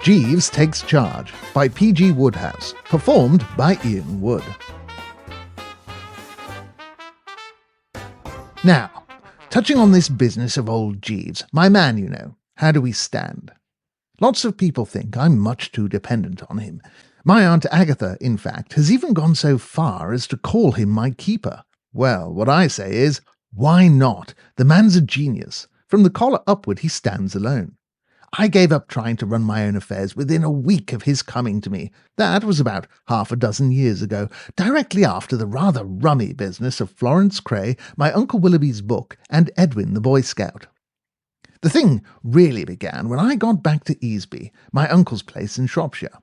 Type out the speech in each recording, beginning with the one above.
Jeeves Takes Charge by P.G. Wodehouse, performed by Iain Wood. Now, touching on this business of old Jeeves, my man, you know, how do we stand? Lots of people think I'm much too dependent on him. My Aunt Agatha, in fact, has even gone so far as to call him my keeper. Well, what I say is, why not? The man's a genius. From the collar upward, he stands alone. I gave up trying to run my own affairs within a week of his coming to me. That was about 6 years ago, directly after the rather rummy business of Florence Craye, my Uncle Willoughby's book, and Edwin the Boy Scout. The thing really began when I got back to Easby, my uncle's place in Shropshire.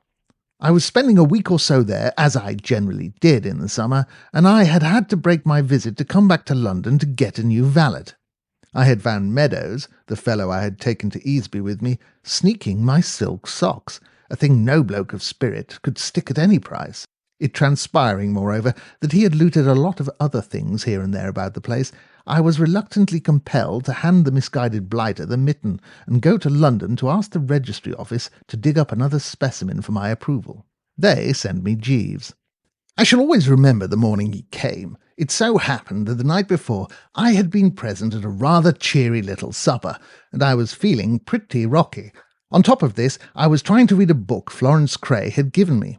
I was spending a week or so there, as I generally did in the summer, and I had had to break my visit to come back to London to get a new valet. I had found Meadows, the fellow I had taken to Easby with me, sneaking my silk socks, a thing no bloke of spirit could stick at any price. It transpiring, moreover, that he had looted a lot of other things here and there about the place, I was reluctantly compelled to hand the misguided blighter the mitten and go to London to ask the registry office to dig up another specimen for my approval. They sent me Jeeves. I shall always remember the morning he came. It so happened that the night before I had been present at a rather cheery little supper, and I was feeling pretty rocky. On top of this, I was trying to read a book Florence Craye had given me.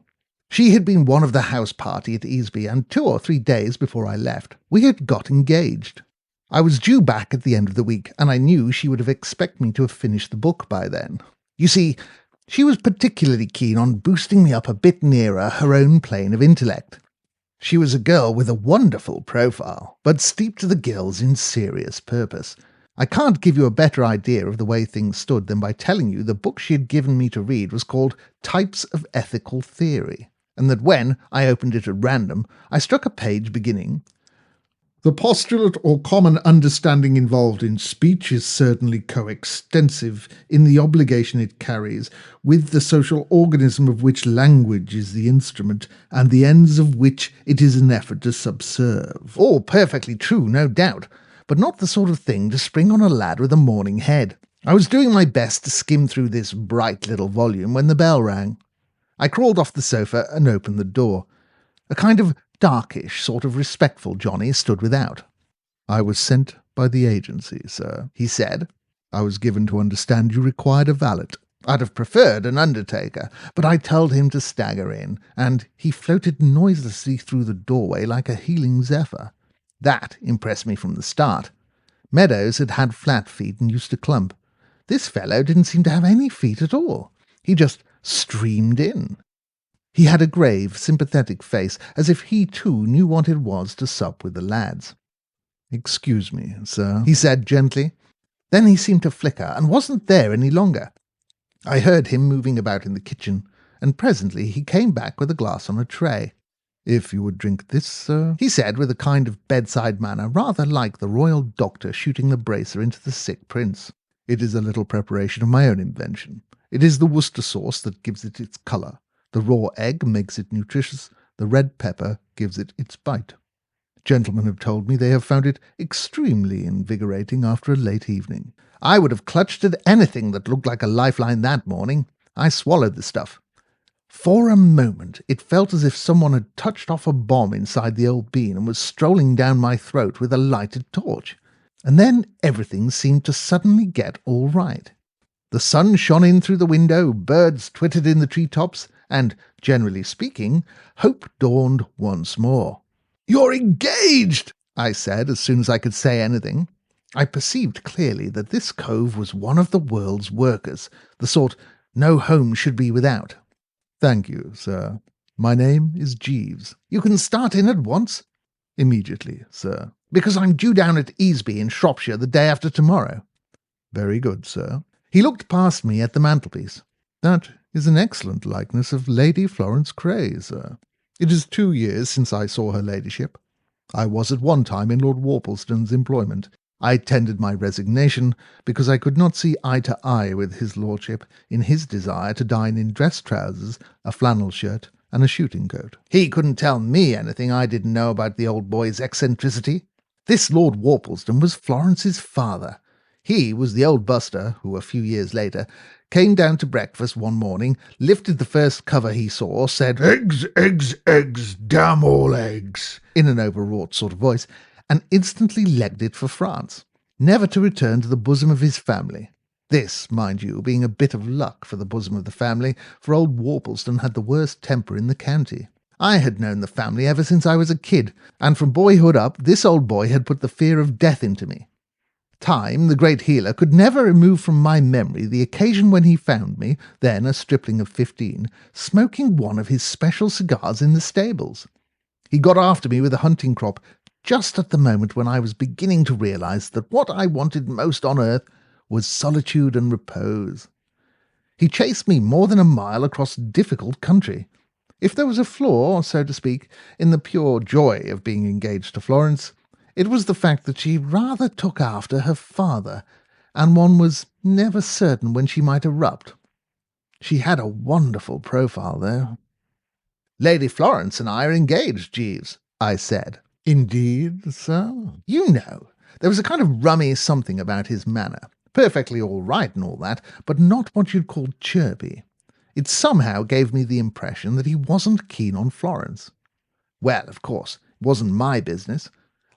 She had been one of the house party at Easby, and 2 or 3 days before I left, we had got engaged. I was due back at the end of the week, and I knew she would have expected me to have finished the book by then. You see, she was particularly keen on boosting me up a bit nearer her own plane of intellect. She was a girl with a wonderful profile, but steeped to the gills in serious purpose. I can't give you a better idea of the way things stood than by telling you the book she had given me to read was called Types of Ethical Theory, and that when I opened it at random, I struck a page beginning, "The postulate or common understanding involved in speech is certainly coextensive in the obligation it carries with the social organism of which language is the instrument and the ends of which it is an effort to subserve." All perfectly true, no doubt, but not the sort of thing to spring on a lad with a morning head. I was doing my best to skim through this bright little volume when the bell rang. I crawled off the sofa and opened the door. A kind of darkish, sort of respectful Johnny stood without. "I was sent by the agency, sir," he said. "I was given to understand you required a valet. I'd have preferred an undertaker, but I told him to stagger in, and he floated noiselessly through the doorway like a healing zephyr. That impressed me from the start. Meadows had had flat feet and used to clump. This fellow didn't seem to have any feet at all. He just streamed in. He had a grave, sympathetic face, as if he too knew what it was to sup with the lads. "Excuse me, sir," he said gently. Then he seemed to flicker, and wasn't there any longer. I heard him moving about in the kitchen, and presently he came back with a glass on a tray. "If you would drink this, sir," he said with a kind of bedside manner, rather like the royal doctor shooting the bracer into the sick prince. "It is a little preparation of my own invention. It is the Worcester sauce that gives it its colour. The raw egg makes it nutritious, the red pepper gives it its bite. Gentlemen have told me they have found it extremely invigorating after a late evening." I would have clutched at anything that looked like a lifeline that morning. I swallowed the stuff. For a moment it felt as if someone had touched off a bomb inside the old bean and was strolling down my throat with a lighted torch. And then everything seemed to suddenly get all right. The sun shone in through the window, birds twittered in the treetops, and, generally speaking, hope dawned once more. "You're engaged!" I said, as soon as I could say anything. I perceived clearly that this cove was one of the world's workers, the sort no home should be without. "Thank you, sir. My name is Jeeves." "You can start in at once?" "Immediately, sir." "Because I'm due down at Easby in Shropshire the day after tomorrow." "Very good, sir." He looked past me at the mantelpiece. "That is an excellent likeness of Lady Florence Craye, sir. It is 2 years since I saw her ladyship. I was at one time in Lord Worplesdon's employment. I tendered my resignation because I could not see eye to eye with his lordship in his desire to dine in dress trousers, a flannel shirt, and a shooting coat. He couldn't tell me anything I didn't know about the old boy's eccentricity. This Lord Worplesdon was Florence's father. He was the old buster who, a few years later, came down to breakfast one morning, lifted the first cover he saw, said, "Eggs, eggs, eggs, damn all eggs," in an overwrought sort of voice, and instantly legged it for France, never to return to the bosom of his family. This, mind you, being a bit of luck for the bosom of the family, for old Worplesdon had the worst temper in the county. I had known the family ever since I was a kid, and from boyhood up this old boy had put the fear of death into me. Time, the great healer, could never remove from my memory the occasion when he found me, then a stripling of 15, smoking one of his special cigars in the stables. He got after me with a hunting crop, just at the moment when I was beginning to realise that what I wanted most on earth was solitude and repose. He chased me more than a mile across difficult country. If there was a flaw, so to speak, in the pure joy of being engaged to Florence, it was the fact that she rather took after her father, and one was never certain when she might erupt. She had a wonderful profile, though. "Lady Florence and I are engaged, Jeeves," I said. "Indeed, sir?" "You know, there was a kind of rummy something about his manner. Perfectly all right and all that, but not what you'd call chirpy. It somehow gave me the impression that he wasn't keen on Florence. Well, of course, it wasn't my business.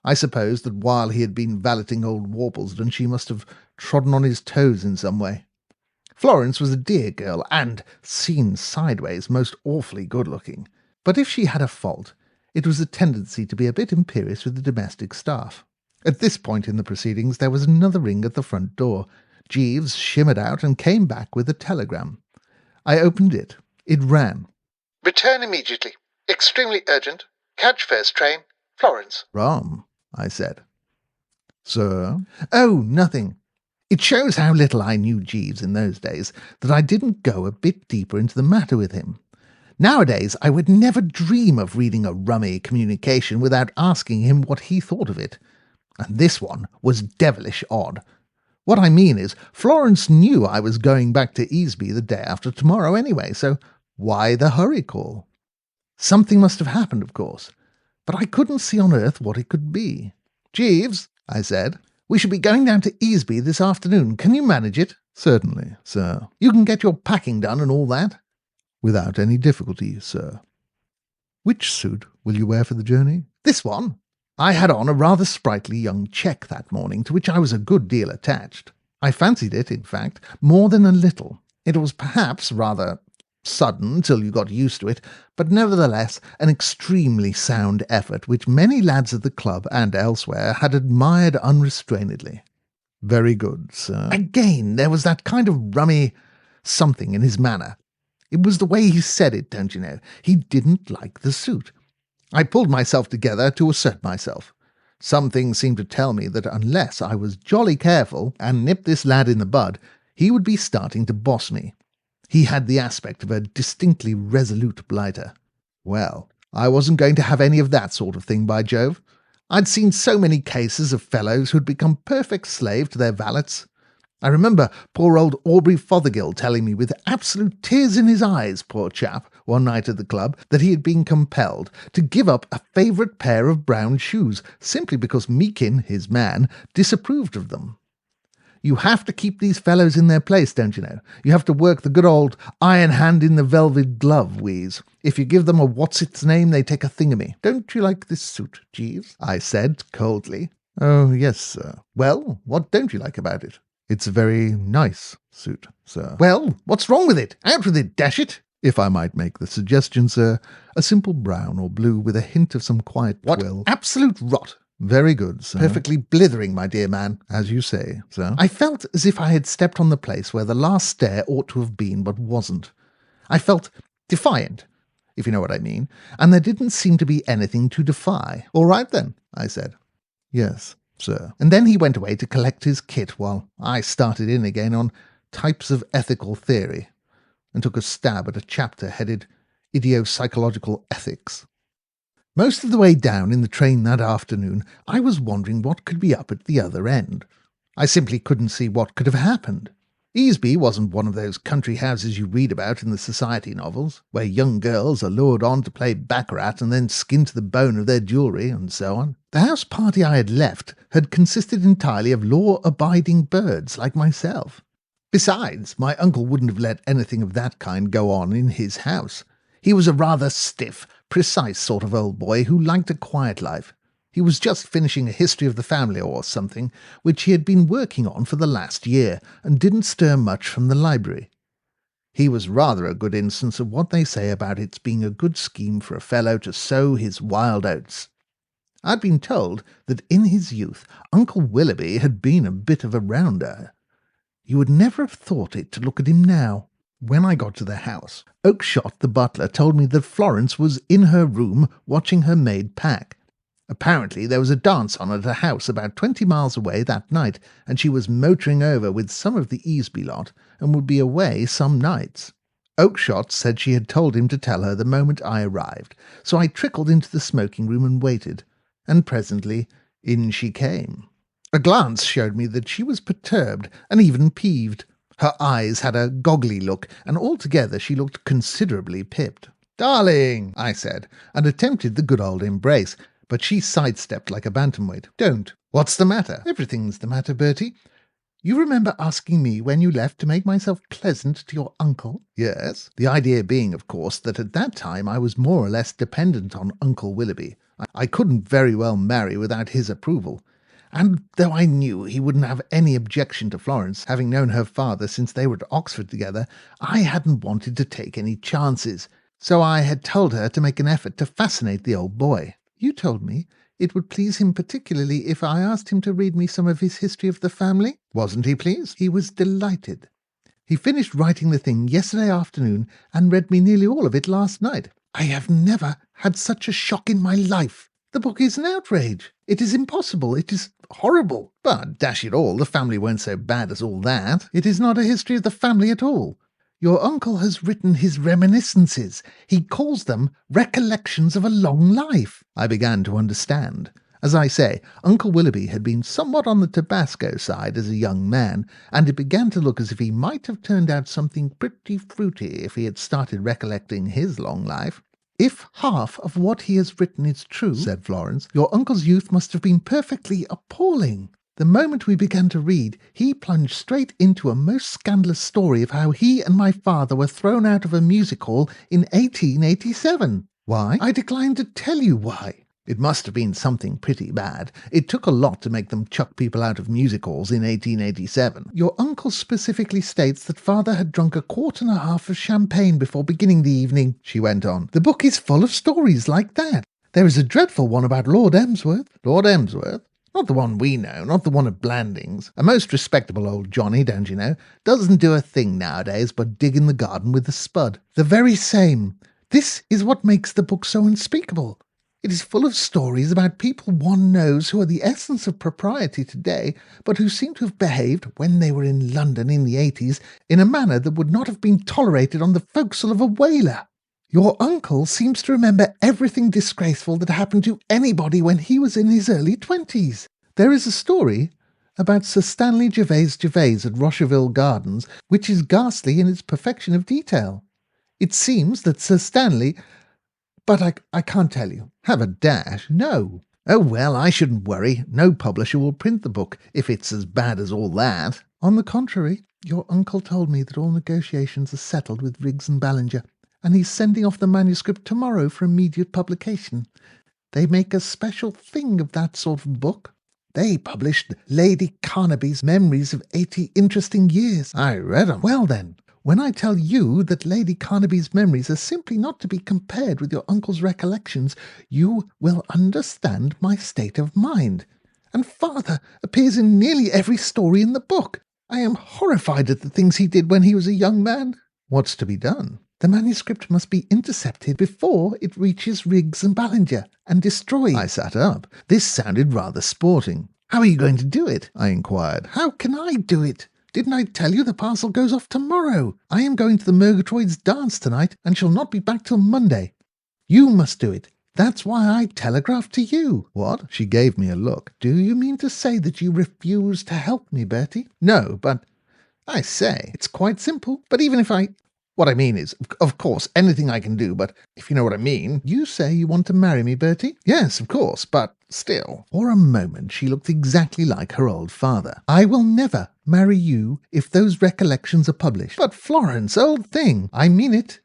I suppose that while he had been valeting old Worplesdon, she must have trodden on his toes in some way. Florence was a dear girl, and, seen sideways, most awfully good-looking. But if she had a fault, it was a tendency to be a bit imperious with the domestic staff. At this point in the proceedings there was another ring at the front door. Jeeves shimmered out and came back with a telegram. I opened it. It ran, "Return immediately. Extremely urgent. Catch first train. Florence." "Rum," I said. "Sir?" "Oh, nothing." It shows how little I knew Jeeves in those days that I didn't go a bit deeper into the matter with him. Nowadays I would never dream of reading a rummy communication without asking him what he thought of it. And this one was devilish odd. What I mean is, Florence knew I was going back to Easby the day after tomorrow anyway, so why the hurry call? Something must have happened, of course, but I couldn't see on earth what it could be. "Jeeves," I said, "we shall be going down to Easby this afternoon. Can you manage it?" "Certainly, sir." "You can get your packing done and all that?" "Without any difficulty, sir." "Which suit will you wear for the journey?" "This one." I had on a rather sprightly young check that morning, to which I was a good deal attached. I fancied it, in fact, more than a little. It was perhaps rather sudden till you got used to it, but nevertheless an extremely sound effort which many lads at the club and elsewhere had admired unrestrainedly. "Very good, sir." Again, there was that kind of rummy something in his manner. It was the way he said it, don't you know. He didn't like the suit. I pulled myself together to assert myself. Something seemed to tell me that unless I was jolly careful and nipped this lad in the bud, he would be starting to boss me. He had the aspect of a distinctly resolute blighter. Well, I wasn't going to have any of that sort of thing, by Jove. I'd seen so many cases of fellows who'd become perfect slave to their valets. I remember poor old Aubrey Fothergill telling me with absolute tears in his eyes, poor chap, one night at the club, that he had been compelled to give up a favourite pair of brown shoes, simply because Meakin, his man, disapproved of them. You have to keep these fellows in their place, don't you know? You have to work the good old iron hand in the velvet glove wheeze. If you give them a what's-its-name, they take a thingamy. "Don't you like this suit, Jeeves?" I said coldly. "Oh, yes, sir." "Well, what don't you like about it?" "It's a very nice suit, sir." "Well, what's wrong with it? Out with it, dash it!" "If I might make the suggestion, sir, a simple brown or blue with a hint of some quiet twill." "What absolute rot!" "Very good, sir." "Perfectly blithering, my dear man." "As you say, sir." I felt as if I had stepped on the place where the last stair ought to have been, but wasn't. I felt defiant, if you know what I mean, and there didn't seem to be anything to defy. "All right, then," I said. "Yes, sir." And then he went away to collect his kit, while I started in again on types of ethical theory, and took a stab at a chapter headed Idiopsychological Ethics. Most of the way down in the train that afternoon, I was wondering what could be up at the other end. I simply couldn't see what could have happened. Easby wasn't one of those country houses you read about in the society novels, where young girls are lured on to play baccarat and then skinned to the bone of their jewellery, and so on. The house party I had left had consisted entirely of law-abiding birds like myself. Besides, my uncle wouldn't have let anything of that kind go on in his house. He was a rather stiff, precise sort of old boy who liked a quiet life. He was just finishing a history of the family or something, which he had been working on for the last year, and didn't stir much from the library. He was rather a good instance of what they say about its being a good scheme for a fellow to sow his wild oats. I'd been told that in his youth Uncle Willoughby had been a bit of a rounder. You would never have thought it to look at him now. When I got to the house, Oakshott the butler told me that Florence was in her room watching her maid pack. Apparently there was a dance on at a house about 20 miles away that night, and she was motoring over with some of the Easby lot, and would be away some nights. Oakshott said she had told him to tell her the moment I arrived, so I trickled into the smoking room and waited, and presently in she came. A glance showed me that she was perturbed and even peeved. Her eyes had a goggly look, and altogether she looked considerably pipped. "Darling," I said, and attempted the good old embrace, but she sidestepped like a bantamweight. "Don't. What's the matter?" "Everything's the matter, Bertie. You remember asking me when you left to make myself pleasant to your uncle?" "Yes." The idea being, of course, that at that time I was more or less dependent on Uncle Willoughby. I couldn't very well marry without his approval. And though I knew he wouldn't have any objection to Florence, having known her father since they were at Oxford together, I hadn't wanted to take any chances, so I had told her to make an effort to fascinate the old boy. "You told me it would please him particularly if I asked him to read me some of his history of the family." "Wasn't he pleased?" "He was delighted. He finished writing the thing yesterday afternoon and read me nearly all of it last night. I have never had such a shock in my life. The book is an outrage. It is impossible. It is horrible. But, dash it all, the family weren't so bad as all that. It is not a history of the family at all. Your uncle has written his reminiscences. He calls them recollections of a long life." I began to understand. As I say, Uncle Willoughby had been somewhat on the Tabasco side as a young man, and it began to look as if he might have turned out something pretty fruity if he had started recollecting his long life. "If half of what he has written is true," said Florence, "your uncle's youth must have been perfectly appalling. The moment we began to read, he plunged straight into a most scandalous story of how he and my father were thrown out of a music hall in 1887. Why? I decline to tell you why. It must have been something pretty bad. It took a lot to make them chuck people out of music halls in 1887. Your uncle specifically states that father had drunk a quart and a half of champagne before beginning the evening," she went on. "The book is full of stories like that. There is a dreadful one about Lord Emsworth." "Lord Emsworth? Not the one we know, not the one at Blandings. A most respectable old Johnny, don't you know? Doesn't do a thing nowadays but dig in the garden with a spud." "The very same. This is what makes the book so unspeakable. It is full of stories about people one knows who are the essence of propriety today, but who seem to have behaved, when they were in London in the 80s, in a manner that would not have been tolerated on the forecastle of a whaler. Your uncle seems to remember everything disgraceful that happened to anybody when he was in his early 20s. There is a story about Sir Stanley Gervase at Rocherville Gardens, which is ghastly in its perfection of detail. It seems that Sir Stanley... But I can't tell you." "Have a dash?" "No." "Oh, well, I shouldn't worry. No publisher will print the book if it's as bad as all that." "On the contrary, your uncle told me that all negotiations are settled with Riggs and Ballinger, and he's sending off the manuscript tomorrow for immediate publication. They make a special thing of that sort of book. They published Lady Carnaby's Memories of 80 Interesting Years. I read 'em. Well then, when I tell you that Lady Carnaby's memories are simply not to be compared with your uncle's recollections, you will understand my state of mind. And father appears in nearly every story in the book. I am horrified at the things he did when he was a young man." "What's to be done?" "The manuscript must be intercepted before it reaches Riggs and Ballinger, and destroyed." I sat up. This sounded rather sporting. "How are you going to do it?" I inquired. "How can I do it? Didn't I tell you the parcel goes off tomorrow? I am going to the Murgatroyd's dance tonight, and shall not be back till Monday. You must do it. That's why I telegraphed to you." "What?" She gave me a look. "Do you mean to say that you refuse to help me, Bertie?" "No, but I say, it's quite simple, but even if What I mean is, of course, anything I can do, but if you know what I mean. You say you want to marry me, Bertie? Yes, of course, but still. For a moment she looked exactly like her old father. I will never marry you if those recollections are published. But Florence, old thing, I mean it.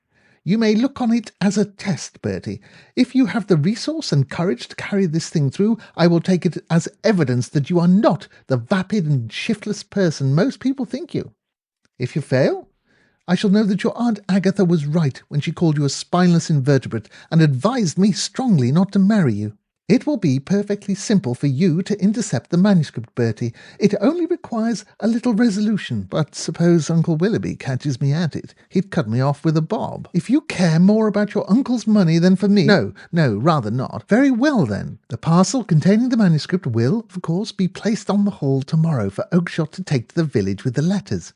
You may look on it as a test, Bertie. If you have the resource and courage to carry this thing through, I will take it as evidence that you are not the vapid and shiftless person most people think you. If you fail, I shall know that your Aunt Agatha was right when she called you a spineless invertebrate and advised me strongly not to marry you. It will be perfectly simple for you to intercept the manuscript, Bertie. It only requires a little resolution. But suppose Uncle Willoughby catches me at it. He'd cut me off with a bob. If you care more about your uncle's money than for me— No, rather not. Very well, then. The parcel containing the manuscript will, of course, be placed on the hall tomorrow for Oakshott to take to the village with the letters.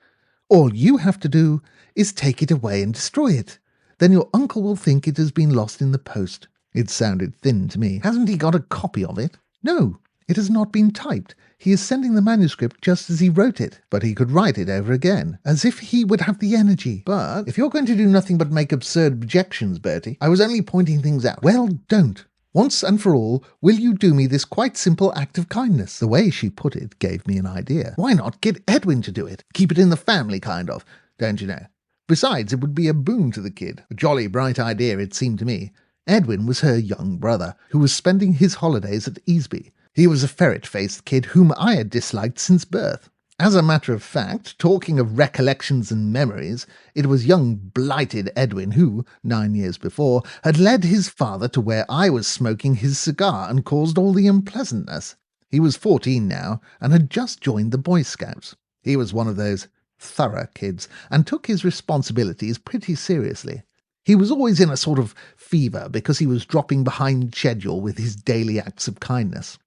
All you have to do is take it away and destroy it. Then your uncle will think it has been lost in the post. It sounded thin to me. Hasn't he got a copy of it? No, it has not been typed. He is sending the manuscript just as he wrote it, but he could write it over again, as if he would have the energy. But if you're going to do nothing but make absurd objections, Bertie, I was only pointing things out. Well, don't. Once and for all, will you do me this quite simple act of kindness? The way she put it gave me an idea. Why not get Edwin to do it? Keep it in the family, kind of, don't you know? Besides, it would be a boon to the kid. A jolly bright idea, it seemed to me. Edwin was her young brother, who was spending his holidays at Easby. He was a ferret-faced kid whom I had disliked since birth. As a matter of fact, talking of recollections and memories, it was young blighted Edwin who, 9 years before, had led his father to where I was smoking his cigar and caused all the unpleasantness. He was 14 now, and had just joined the Boy Scouts. He was one of those thorough kids, and took his responsibilities pretty seriously. He was always in a sort of fever because he was dropping behind schedule with his daily acts of kindness.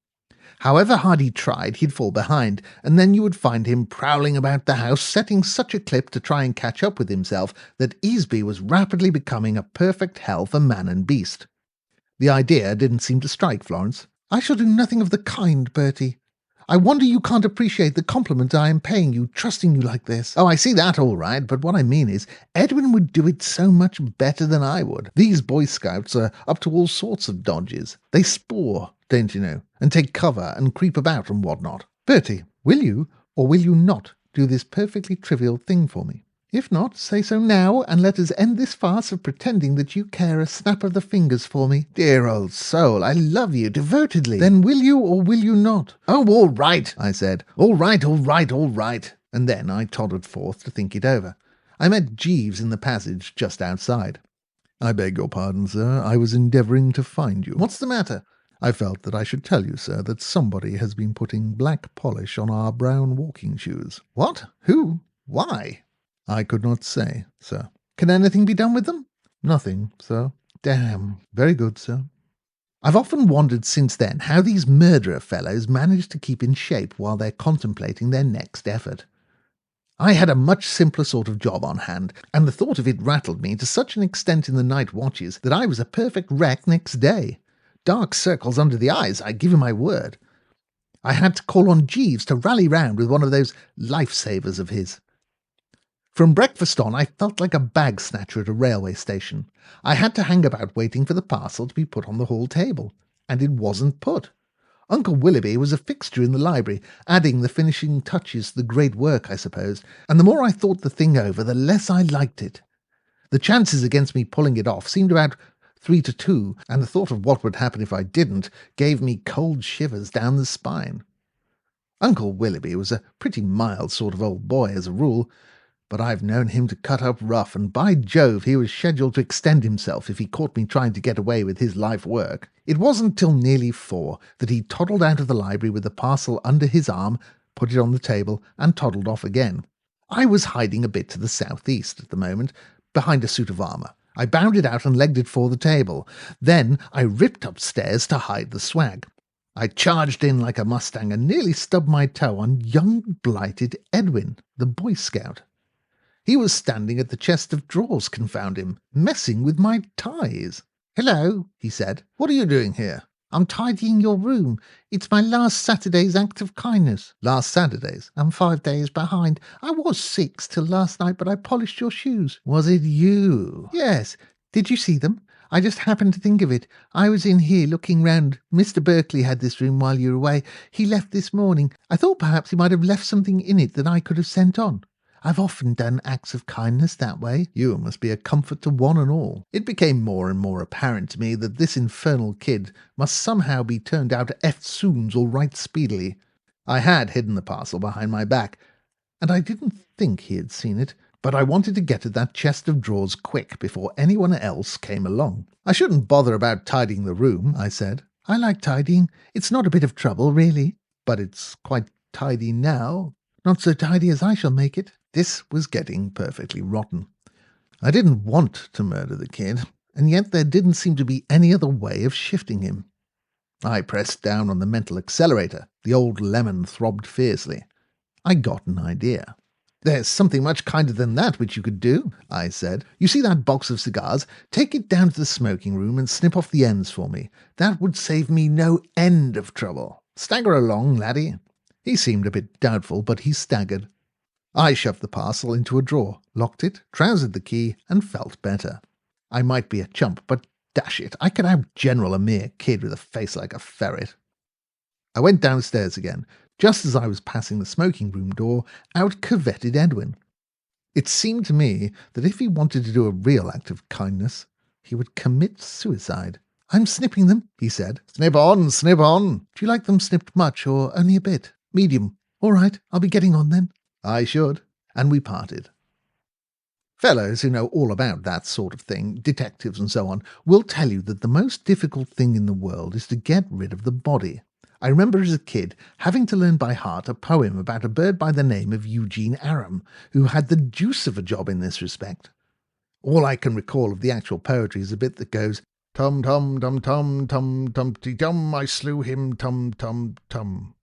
However hard he tried, he'd fall behind, and then you would find him prowling about the house, setting such a clip to try and catch up with himself that Easby was rapidly becoming a perfect hell for man and beast. The idea didn't seem to strike Florence. I shall do nothing of the kind, Bertie. I wonder you can't appreciate the compliment I am paying you, trusting you like this. Oh, I see that all right, but what I mean is, Edwin would do it so much better than I would. These Boy Scouts are up to all sorts of dodges. They spore, don't you know, and take cover and creep about and whatnot. Bertie, will you, or will you not, do this perfectly trivial thing for me? If not, say so now, and let us end this farce of pretending that you care a snap of the fingers for me. Dear old soul, I love you devotedly. Then will you or will you not? Oh, all right, I said. All right. And then I tottered forth to think it over. I met Jeeves in the passage just outside. I beg your pardon, sir. I was endeavouring to find you. What's the matter? I felt that I should tell you, sir, that somebody has been putting black polish on our brown walking shoes. What? Who? Why? I could not say, sir. Can anything be done with them? Nothing, sir. Damn. Very good, sir. I've often wondered since then how these murderer fellows manage to keep in shape while they're contemplating their next effort. I had a much simpler sort of job on hand, and the thought of it rattled me to such an extent in the night watches that I was a perfect wreck next day. Dark circles under the eyes, I give you my word. I had to call on Jeeves to rally round with one of those lifesavers of his. From breakfast on, I felt like a bag snatcher at a railway station. I had to hang about waiting for the parcel to be put on the hall table, and it wasn't put. Uncle Willoughby was a fixture in the library, adding the finishing touches to the great work, I suppose, and the more I thought the thing over, the less I liked it. The chances against me pulling it off seemed about 3-2, and the thought of what would happen if I didn't gave me cold shivers down the spine. Uncle Willoughby was a pretty mild sort of old boy as a rule, but I've known him to cut up rough, and by Jove, he was scheduled to extend himself if he caught me trying to get away with his life work. It wasn't till nearly 4 that he toddled out of the library with the parcel under his arm, put it on the table, and toddled off again. I was hiding a bit to the southeast at the moment, behind a suit of armour. I bounded out and legged it for the table. Then I ripped upstairs to hide the swag. I charged in like a mustang and nearly stubbed my toe on young blighted Edwin, the Boy Scout. He was standing at the chest of drawers, confound him, messing with my ties. "Hello," he said. "What are you doing here?" I'm tidying your room. It's my last Saturday's act of kindness. Last Saturday's? I'm 5 days behind. I was 6 till last night, but I polished your shoes. Was it you? Yes. Did you see them? I just happened to think of it. I was in here looking round. Mr. Berkeley had this room while you were away. He left this morning. I thought perhaps he might have left something in it that I could have sent on. I've often done acts of kindness that way. You must be a comfort to one and all. It became more and more apparent to me that this infernal kid must somehow be turned out eftsoons or right speedily. I had hidden the parcel behind my back, and I didn't think he had seen it, but I wanted to get at that chest of drawers quick before anyone else came along. I shouldn't bother about tidying the room, I said. I like tidying. It's not a bit of trouble, really. But it's quite tidy now. Not so tidy as I shall make it. This was getting perfectly rotten. I didn't want to murder the kid, and yet there didn't seem to be any other way of shifting him. I pressed down on the mental accelerator. The old lemon throbbed fiercely. I got an idea. There's something much kinder than that which you could do, I said. You see that box of cigars? Take it down to the smoking room and snip off the ends for me. That would save me no end of trouble. Stagger along, laddie. He seemed a bit doubtful, but he staggered. I shoved the parcel into a drawer, locked it, trousered the key, and felt better. I might be a chump, but dash it, I could out-general a mere kid with a face like a ferret. I went downstairs again. Just as I was passing the smoking room door, out curvetted Edwin. It seemed to me that if he wanted to do a real act of kindness, he would commit suicide. I'm snipping them, he said. Snip on, snip on. Do you like them snipped much, or only a bit? Medium. All right, I'll be getting on then. I should. And we parted. Fellows who know all about that sort of thing, detectives and so on, will tell you that the most difficult thing in the world is to get rid of the body. I remember as a kid having to learn by heart a poem about a bird by the name of Eugene Aram, who had the deuce of a job in this respect. All I can recall of the actual poetry is a bit that goes, Tum tum tum tum tum tum tum, I slew him tum tum tum.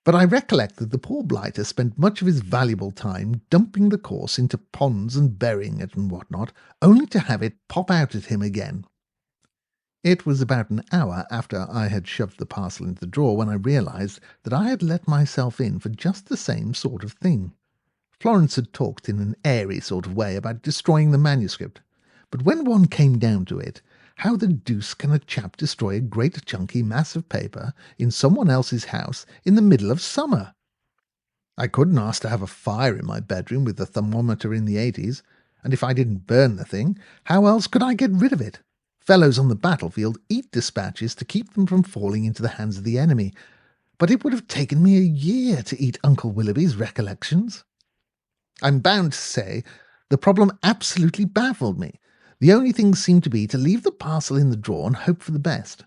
But I recollect that the poor blighter spent much of his valuable time dumping the corpse into ponds and burying it and what-not, only to have it pop out at him again. It was about an hour after I had shoved the parcel into the drawer when I realized that I had let myself in for just the same sort of thing. Florence had talked in an airy sort of way about destroying the manuscript, but when one came down to it, how the deuce can a chap destroy a great chunky mass of paper in someone else's house in the middle of summer? I couldn't ask to have a fire in my bedroom with the thermometer in the 80s, and if I didn't burn the thing, how else could I get rid of it? Fellows on the battlefield eat dispatches to keep them from falling into the hands of the enemy, but it would have taken me a year to eat Uncle Willoughby's recollections. I'm bound to say the problem absolutely baffled me. The only thing seemed to be to leave the parcel in the drawer and hope for the best.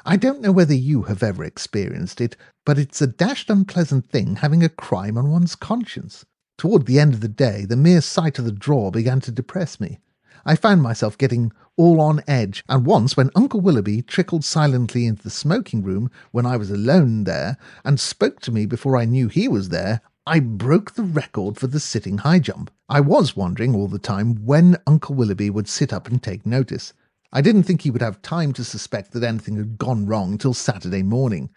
I don't know whether you have ever experienced it, but it's a dashed unpleasant thing having a crime on one's conscience. Toward the end of the day, the mere sight of the drawer began to depress me. I found myself getting all on edge, and once when Uncle Willoughby trickled silently into the smoking room when I was alone there, and spoke to me before I knew he was there, I broke the record for the sitting high jump. I was wondering all the time when Uncle Willoughby would sit up and take notice. I didn't think he would have time to suspect that anything had gone wrong till Saturday morning,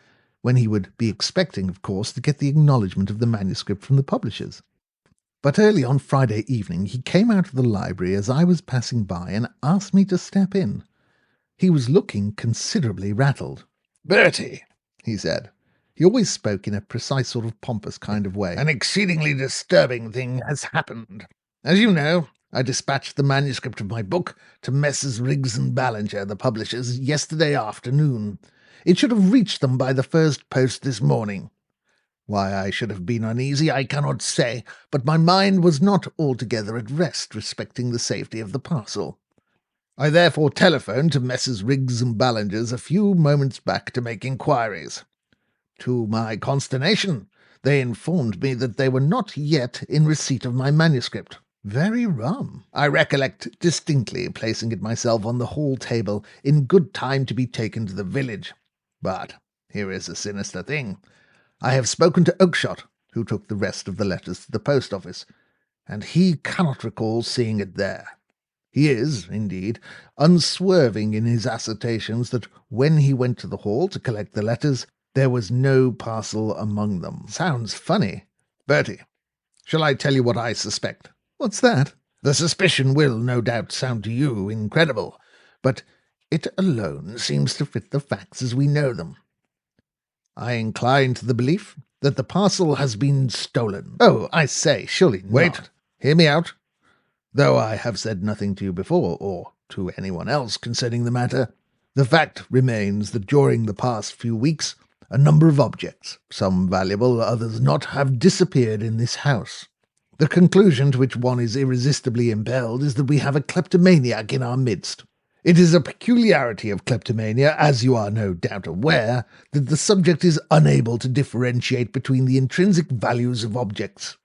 when he would be expecting, of course, to get the acknowledgement of the manuscript from the publishers. But early on Friday evening he came out of the library as I was passing by and asked me to step in. He was looking considerably rattled. "Bertie," he said. He always spoke in a precise sort of pompous kind of way. "An exceedingly disturbing thing has happened. As you know, I dispatched the manuscript of my book to Messrs. Riggs and Ballinger, the publishers, yesterday afternoon. It should have reached them by the first post this morning. Why I should have been uneasy I cannot say, but my mind was not altogether at rest respecting the safety of the parcel. I therefore telephoned to Messrs. Riggs and Ballinger's a few moments back to make inquiries. To my consternation, they informed me that they were not yet in receipt of my manuscript. Very rum. I recollect distinctly placing it myself on the hall table in good time to be taken to the village. But here is a sinister thing. I have spoken to Oakshott, who took the rest of the letters to the post office, and he cannot recall seeing it there. He is, indeed, unswerving in his assertions that when he went to the hall to collect the letters, there was no parcel among them. Sounds funny. Bertie, shall I tell you what I suspect? What's that? The suspicion will, no doubt, sound to you incredible, but it alone seems to fit the facts as we know them. I incline to the belief that the parcel has been stolen. Oh, I say, surely not. Wait, hear me out. Though I have said nothing to you before, or to anyone else concerning the matter, the fact remains that during the past few weeks, a number of objects, some valuable, others not, have disappeared in this house. The conclusion to which one is irresistibly impelled is that we have a kleptomaniac in our midst. It is a peculiarity of kleptomania, as you are no doubt aware, that the subject is unable to differentiate between the intrinsic values of objects.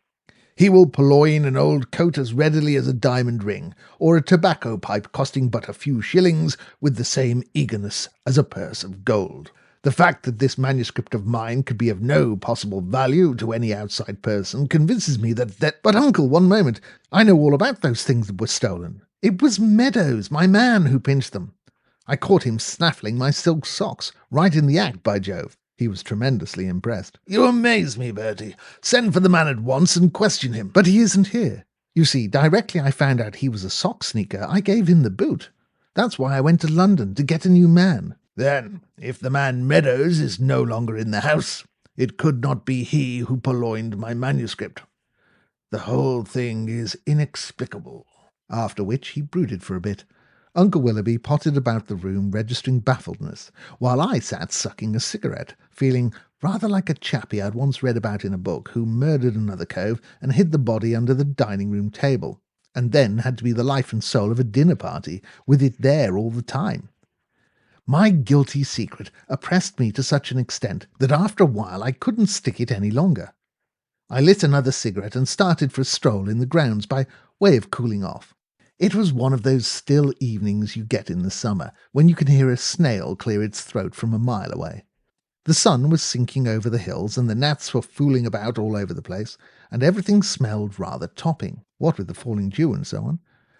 He will purloin an old coat as readily as a diamond ring, or a tobacco pipe costing but a few shillings, with the same eagerness as a purse of gold. The fact that this manuscript of mine could be of no possible value to any outside person convinces me that— But, uncle, one moment. I know all about those things that were stolen. It was Meadows, my man, who pinched them. I caught him snaffling my silk socks, right in the act, by Jove. He was tremendously impressed. You amaze me, Bertie. Send for the man at once and question him. But he isn't here. You see, directly I found out he was a sock sneaker, I gave him the boot. That's why I went to London, to get a new man. Then, if the man Meadows is no longer in the house, it could not be he who purloined my manuscript. The whole thing is inexplicable. After which he brooded for a bit. Uncle Willoughby potted about the room, registering baffledness, while I sat sucking a cigarette, feeling rather like a chappie I'd once read about in a book who murdered another cove and hid the body under the dining-room table, and then had to be the life and soul of a dinner party, with it there all the time. My guilty secret oppressed me to such an extent that after a while I couldn't stick it any longer. I lit another cigarette and started for a stroll in the grounds by way of cooling off. It was one of those still evenings you get in the summer, when you can hear a snail clear its throat from a mile away. The sun was sinking over the hills, and the gnats were fooling about all over the place, and everything smelled rather topping, what with the falling dew and so on,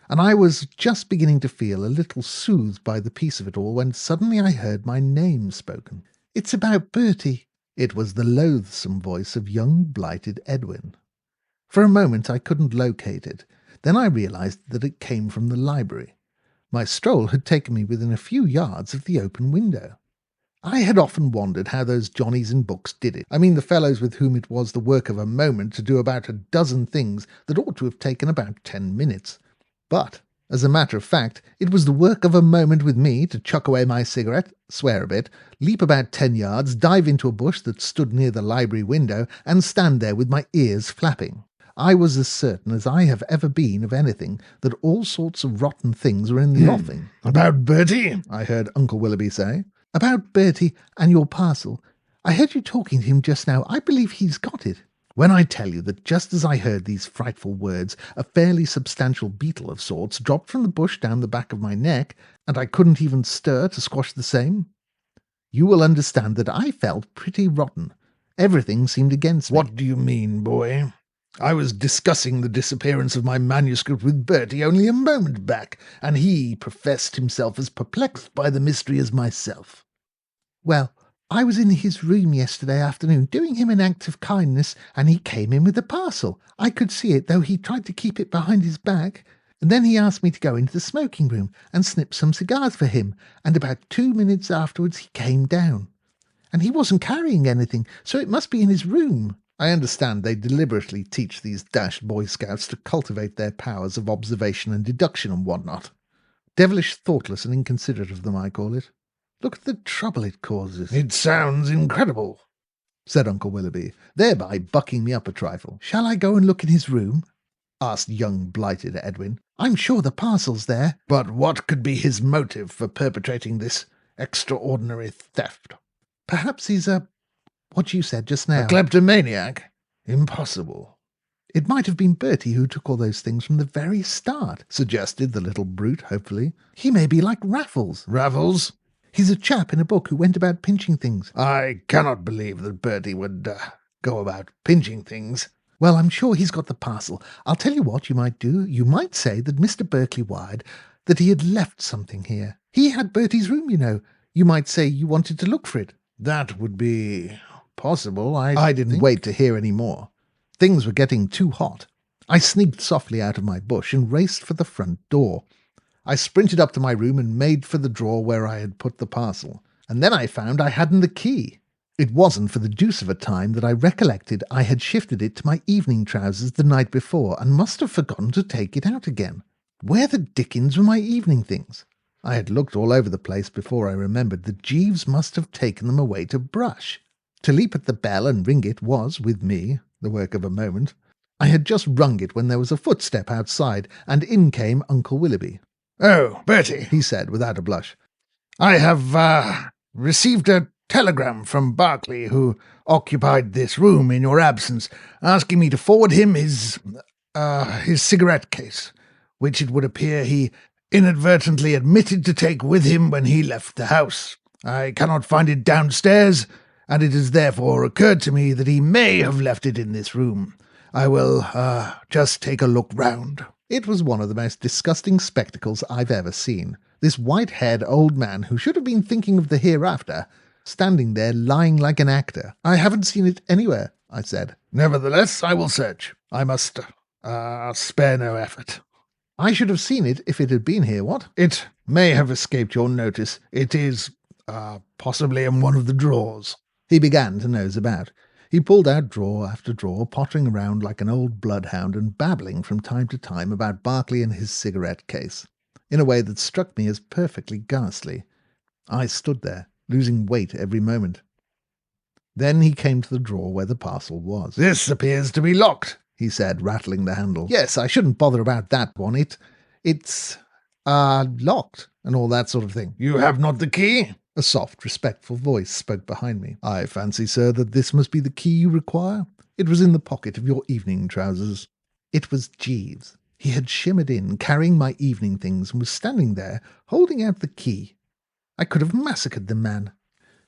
and I was just beginning to feel a little soothed by the peace of it all, when suddenly I heard my name spoken. It's about Bertie. It was the loathsome voice of young blighted Edwin. For a moment I couldn't locate it. Then I realized that it came from the library. My stroll had taken me within a few yards of the open window. I had often wondered how those Johnnies in books did it. I mean the fellows with whom it was the work of a moment to do about a dozen things that ought to have taken about 10 minutes. But, as a matter of fact, it was the work of a moment with me to chuck away my cigarette, swear a bit, leap about 10 yards, dive into a bush that stood near the library window, and stand there with my ears flapping. I was as certain as I have ever been of anything that all sorts of rotten things were in the offing. About Bertie? I heard Uncle Willoughby say. About Bertie and your parcel. I heard you talking to him just now. I believe he's got it. When I tell you that just as I heard these frightful words, a fairly substantial beetle of sorts dropped from the bush down the back of my neck, and I couldn't even stir to squash the same, you will understand that I felt pretty rotten. Everything seemed against me. What do you mean, boy? I was discussing the disappearance of my manuscript with Bertie only a moment back, and he professed himself as perplexed by the mystery as myself. Well, I was in his room yesterday afternoon doing him an act of kindness, and he came in with a parcel. I could see it, though he tried to keep it behind his back. And then he asked me to go into the smoking room and snip some cigars for him, and about 2 minutes afterwards he came down. And he wasn't carrying anything, so it must be in his room. I understand they deliberately teach these dashed Boy Scouts to cultivate their powers of observation and deduction and whatnot. Devilish thoughtless and inconsiderate of them, I call it. Look at the trouble it causes. It sounds incredible, said Uncle Willoughby, thereby bucking me up a trifle. Shall I go and look in his room? Asked young blighted Edwin. I'm sure the parcel's there. But what could be his motive for perpetrating this extraordinary theft? Perhaps he's what you said just now. A kleptomaniac? Impossible. It might have been Bertie who took all those things from the very start, suggested the little brute hopefully. He may be like Raffles. Raffles? He's a chap in a book who went about pinching things. I cannot believe that Bertie would go about pinching things. Well, I'm sure he's got the parcel. I'll tell you what you might do. You might say that Mr. Berkeley wired that he had left something here. He had Bertie's room, you know. You might say you wanted to look for it. That would be possible, I didn't wait to hear any more. Things were getting too hot. I sneaked softly out of my bush and raced for the front door. I sprinted up to my room and made for the drawer where I had put the parcel. And then I found I hadn't the key. It wasn't for the deuce of a time that I recollected I had shifted it to my evening trousers the night before and must have forgotten to take it out again. Where the dickens were my evening things? I had looked all over the place before I remembered that Jeeves must have taken them away to brush. To leap at the bell and ring it was, with me, the work of a moment. I had just rung it when there was a footstep outside, and in came Uncle Willoughby. "Oh, Bertie," he said without a blush. "I have received a telegram from Berkeley, who occupied this room in your absence, asking me to forward him his cigarette case, which it would appear he inadvertently admitted to take with him when he left the house. I cannot find it downstairs, and it has therefore occurred to me that he may have left it in this room. I will just take a look round." It was one of the most disgusting spectacles I've ever seen. This white-haired old man, who should have been thinking of the hereafter, standing there lying like an actor. "I haven't seen it anywhere," I said. "Nevertheless, I will search. I must spare no effort." "I should have seen it if it had been here, what?" "It may have escaped your notice. It is possibly in one of the drawers." He began to nose about. He pulled out drawer after drawer, pottering around like an old bloodhound and babbling from time to time about Berkeley and his cigarette case, in a way that struck me as perfectly ghastly. I stood there, losing weight every moment. Then he came to the drawer where the parcel was. "This appears to be locked," he said, rattling the handle. "Yes, I shouldn't bother about that one. It's locked, and all that sort of thing." "You have not the key?" A soft, respectful voice spoke behind me. "I fancy, sir, that this must be the key you require. It was in the pocket of your evening trousers." It was Jeeves. He had shimmered in, carrying my evening things, and was standing there, holding out the key. I could have massacred the man.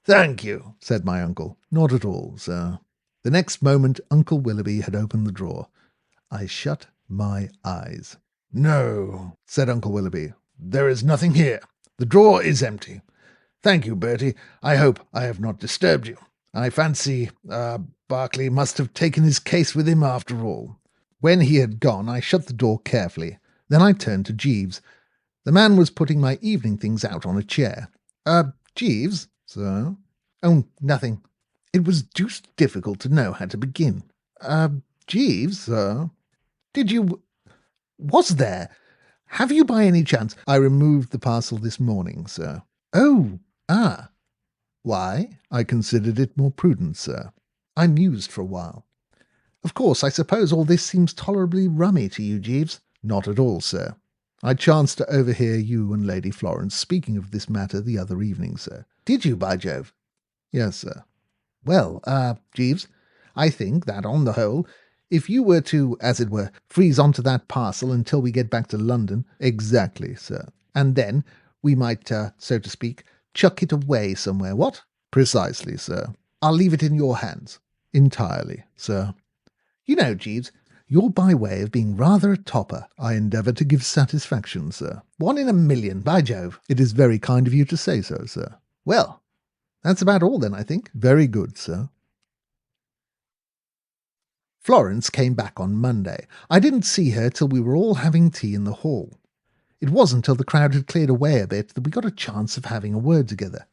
"Thank you," said my uncle. "Not at all, sir." The next moment Uncle Willoughby had opened the drawer. I shut my eyes. "No," said Uncle Willoughby. "There is nothing here. The drawer is empty. Thank you, Bertie. I hope I have not disturbed you. I fancy Berkeley must have taken his case with him after all." When he had gone, I shut the door carefully. Then I turned to Jeeves. The man was putting my evening things out on a chair. Jeeves, sir?" "Oh, nothing." It was deuced difficult to know how to begin. Jeeves, sir?" Was there? Have you by any chance—" "I removed the parcel this morning, sir." "Oh, ah. Why?" "I considered it more prudent, sir." I mused for a while. "Of course, I suppose all this seems tolerably rummy to you, Jeeves." "Not at all, sir. I chanced to overhear you and Lady Florence speaking of this matter the other evening, sir." "Did you, by Jove?" "Yes, sir." "Well, Jeeves, I think that, on the whole, if you were to, as it were, freeze onto that parcel until we get back to London—" "Exactly, sir." "And then we might, so to speak, chuck it away somewhere, what?" "Precisely, sir." "I'll leave it in your hands." "Entirely, sir." "You know, Jeeves, you're by way of being rather a topper." "I endeavour to give satisfaction, sir." "1 in a million, by Jove." "It is very kind of you to say so, sir." "Well, that's about all then, I think." "Very good, sir." Florence came back on Monday. I didn't see her till we were all having tea in the hall. It wasn't till the crowd had cleared away a bit that we got a chance of having a word together.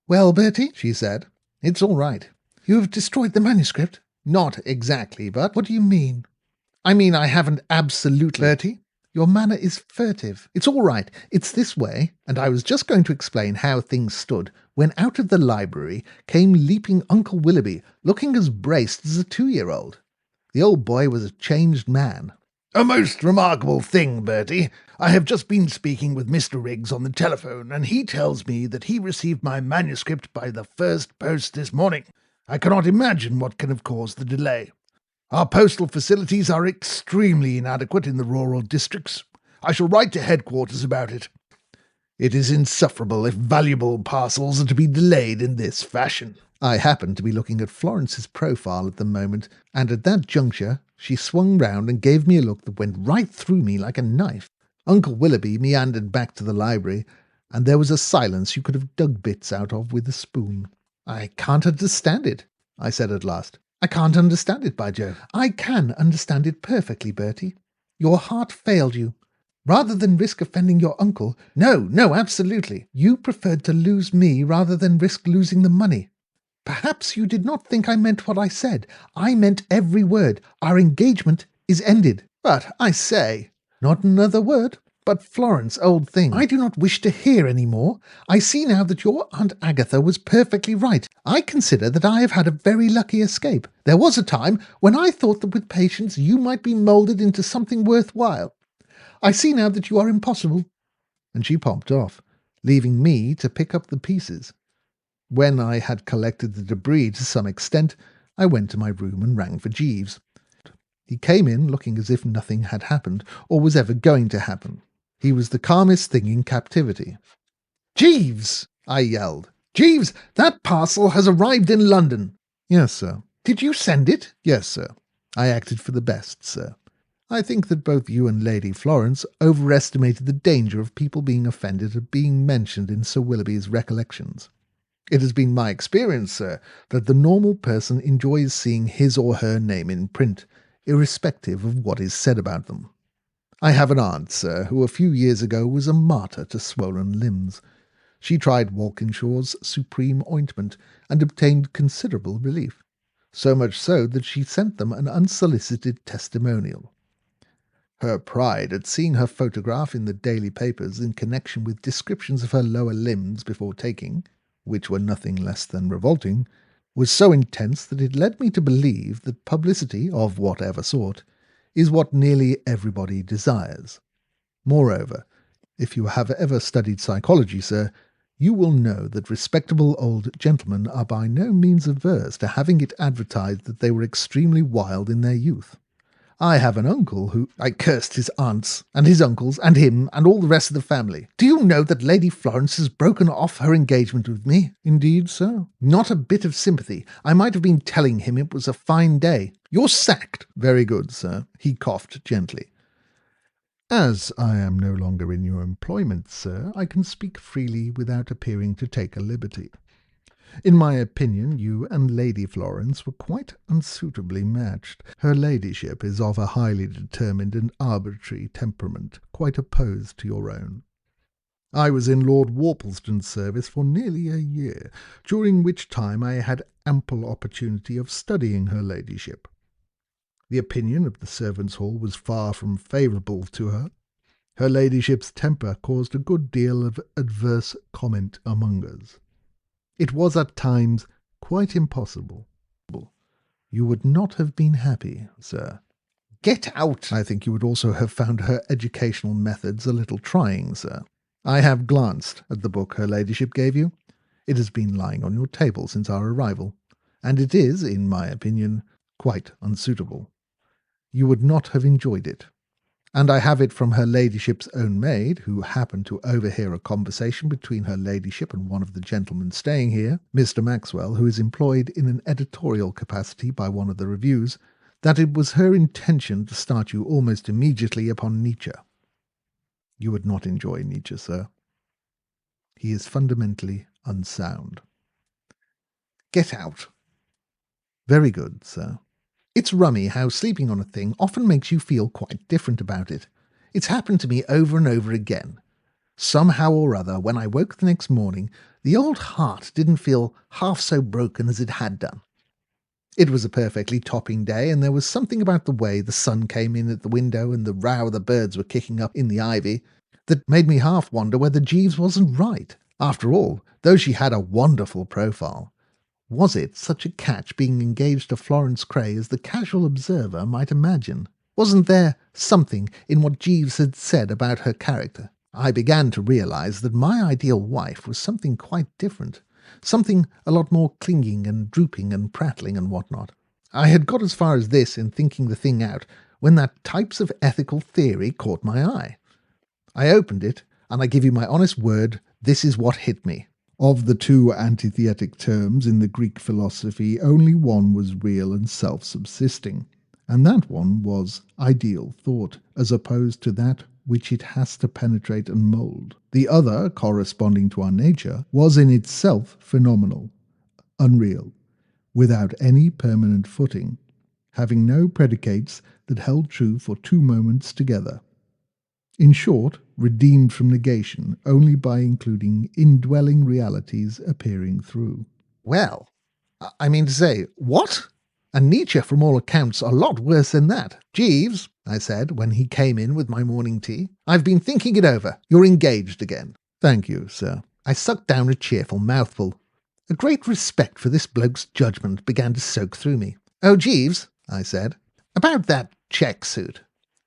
"Well, Bertie," she said, "it's all right." "You have destroyed the manuscript?" "Not exactly, but—" "What do you mean?" "I mean I haven't absolutely—" "Bertie, your manner is furtive. It's all right. It's this way," and I was just going to explain how things stood, when out of the library came leaping Uncle Willoughby, looking as braced as a 2-year-old. The old boy was a changed man. "A most remarkable thing, Bertie. I have just been speaking with Mr. Riggs on the telephone, and he tells me that he received my manuscript by the first post this morning. I cannot imagine what can have caused the delay. Our postal facilities are extremely inadequate in the rural districts. I shall write to headquarters about it. It is insufferable if valuable parcels are to be delayed in this fashion." I happened to be looking at Florence's profile at the moment, and at that juncture she swung round and gave me a look that went right through me like a knife. Uncle Willoughby meandered back to the library, and there was a silence you could have dug bits out of with a spoon. "I can't understand it," I said at last. "I can't understand it, by Jove." "I can understand it perfectly, Bertie. Your heart failed you. Rather than risk offending your uncle— No, absolutely. You preferred to lose me rather than risk losing the money. Perhaps you did not think I meant what I said. I meant every word. Our engagement is ended." "But, I say—" "Not another word. But, Florence, old thing, I do not wish to hear any more. I see now that your Aunt Agatha was perfectly right. I consider that I have had a very lucky escape. There was a time when I thought that with patience you might be moulded into something worthwhile. I see now that you are impossible." And she popped off, leaving me to pick up the pieces. When I had collected the debris to some extent, I went to my room and rang for Jeeves. He came in looking as if nothing had happened, or was ever going to happen. He was the calmest thing in captivity. "Jeeves!" I yelled. "Jeeves, that parcel has arrived in London." "Yes, sir." "Did you send it?" "Yes, sir. I acted for the best, sir. I think that both you and Lady Florence overestimated the danger of people being offended at being mentioned in Sir Willoughby's recollections. It has been my experience, sir, that the normal person enjoys seeing his or her name in print, irrespective of what is said about them. I have an aunt, sir, who a few years ago was a martyr to swollen limbs. She tried Walkinshaw's Supreme Ointment and obtained considerable relief, so much so that she sent them an unsolicited testimonial. Her pride at seeing her photograph in the daily papers in connection with descriptions of her lower limbs before taking, which were nothing less than revolting, was so intense that it led me to believe that publicity, of whatever sort, is what nearly everybody desires. Moreover, if you have ever studied psychology, sir, you will know that respectable old gentlemen are by no means averse to having it advertised that they were extremely wild in their youth. I have an uncle who— I cursed his aunts, and his uncles, and him, and all the rest of the family. Do you know that Lady Florence has broken off her engagement with me? Indeed, sir? Not a bit of sympathy. I might have been telling him it was a fine day. You're sacked. Very good, sir. He coughed gently. As I am no longer in your employment, sir, I can speak freely without appearing to take a liberty. In my opinion, you and Lady Florence were quite unsuitably matched. Her ladyship is of a highly determined and arbitrary temperament, quite opposed to your own. I was in Lord Worpleston's service for nearly a year, during which time I had ample opportunity of studying her ladyship. The opinion of the servants' hall was far from favourable to her. Her ladyship's temper caused a good deal of adverse comment among us. It was at times quite impossible. You would not have been happy, sir. Get out! I think you would also have found her educational methods a little trying, sir. I have glanced at the book her ladyship gave you. It has been lying on your table since our arrival, and it is, in my opinion, quite unsuitable. You would not have enjoyed it. And I have it from her ladyship's own maid, who happened to overhear a conversation between her ladyship and one of the gentlemen staying here, Mr. Maxwell, who is employed in an editorial capacity by one of the reviews, that it was her intention to start you almost immediately upon Nietzsche. You would not enjoy Nietzsche, sir. He is fundamentally unsound. Get out. Very good, sir. It's rummy how sleeping on a thing often makes you feel quite different about it. It's happened to me over and over again. Somehow or other, when I woke the next morning, the old heart didn't feel half so broken as it had done. It was a perfectly topping day, and there was something about the way the sun came in at the window and the row the birds were kicking up in the ivy that made me half wonder whether Jeeves wasn't right. After all, though she had a wonderful profile, was it such a catch being engaged to Florence Craye as the casual observer might imagine? Wasn't there something in what Jeeves had said about her character? I began to realize that my ideal wife was something quite different, something a lot more clinging and drooping and prattling and whatnot. I had got as far as this in thinking the thing out when that Types of Ethical Theory caught my eye. I opened it, and I give you my honest word, this is what hit me. Of the two antithetic terms in the Greek philosophy, only one was real and self-subsisting, and that one was ideal thought, as opposed to that which it has to penetrate and mould. The other, corresponding to our nature, was in itself phenomenal, unreal, without any permanent footing, having no predicates that held true for 2 moments together. In short, redeemed from negation only by including indwelling realities appearing through. Well, I mean to say, what? And Nietzsche, from all accounts, a lot worse than that. Jeeves, I said, when he came in with my morning tea, I've been thinking it over. You're engaged again. Thank you, sir. I sucked down a cheerful mouthful. A great respect for this bloke's judgment began to soak through me. Oh, Jeeves, I said, about that check suit.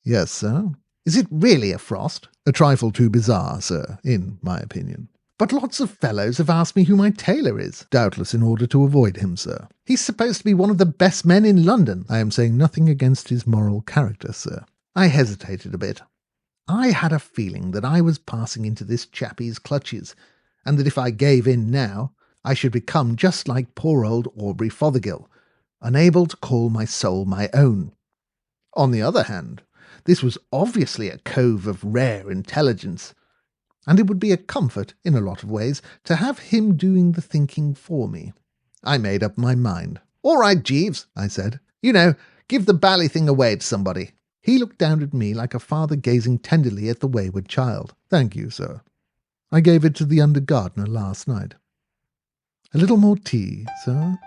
Yes, sir. Is it really a frost? A trifle too bizarre, sir, in my opinion. But lots of fellows have asked me who my tailor is, doubtless in order to avoid him, sir. He's supposed to be one of the best men in London. I am saying nothing against his moral character, sir. I hesitated a bit. I had a feeling that I was passing into this chappie's clutches, and that if I gave in now, I should become just like poor old Aubrey Fothergill, unable to call my soul my own. On the other hand, this was obviously a cove of rare intelligence, and it would be a comfort, in a lot of ways, to have him doing the thinking for me. I made up my mind. All right, Jeeves, I said. You know, give the bally thing away to somebody. He looked down at me like a father gazing tenderly at the wayward child. Thank you, sir. I gave it to the under gardener last night. A little more tea, sir?